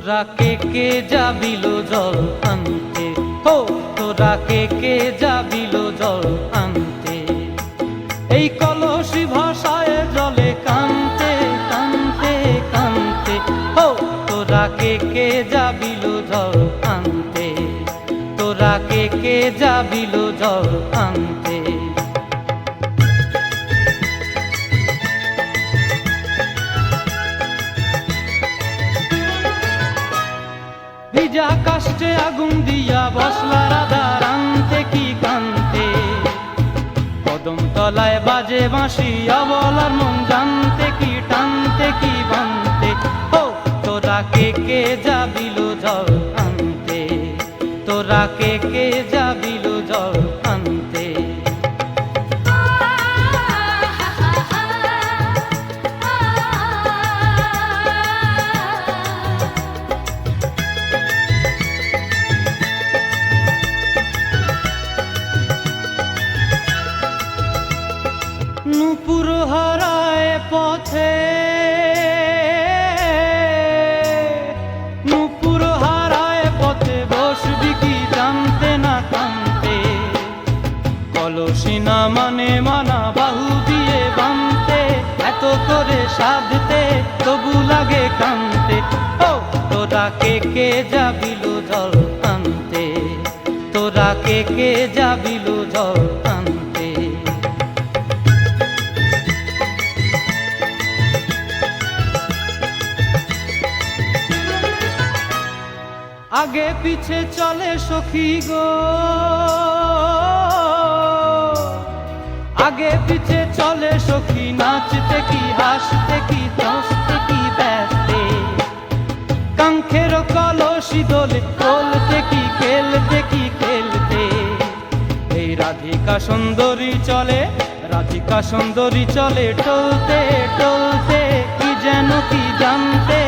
তোরা কে যাবিল জল আনতে, হো তোরা কে যাবিল জল আনতে। এই কলসি ভাষায় জলে কানতে কানতে কানতে, হো তোরা কে যাবিল জল আনতে, তোরা কে যাবিল জল আনতে। ভিজা কাষ্টে আগুন দিয়া বসলা রাধা রানতে কি কানতে, কদম তলায় বাজে বাঁশি অবলার মন জানতে কি টানতে কি বানতে। ও তোরা কে যাবিল জল আনতে, তোরা কে যাবিল জল আনতে। নূপুর হারায় পথে, নূপুর হারায় পথে বসবি কি জানতে না কানতে। কলসি না মানে মানা বাহু দিয়ে বানতে, এত করে সাধতে তবু লাগে কানতে। ও তোরা কে যাবিল জল আনতে, তোরা কে যাবিল জল আনতে। আগে পিছে চলে সখী গো, আগে পিছে চলে সখী, নাচতে কি হাসতে কি হাসতে কি ব্যস্তে। কাঙ্ক্ষের কলসি দোলে বলতে কি খেলতে কি খেলতে। এই রাধিকা সুন্দরী চলে, রাধিকা সুন্দরী চলে টলতে টলতে, কি যেন কি জানতে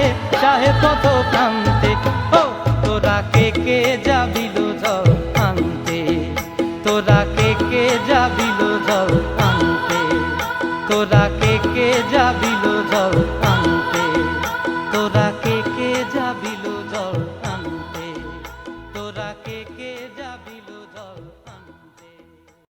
চাহে কত কান্তে। ও তোরা কে যাবিল জল আনতে, তোরা কে যাবিল জল আনতে, তোরা কে যাবিল জল আনতে।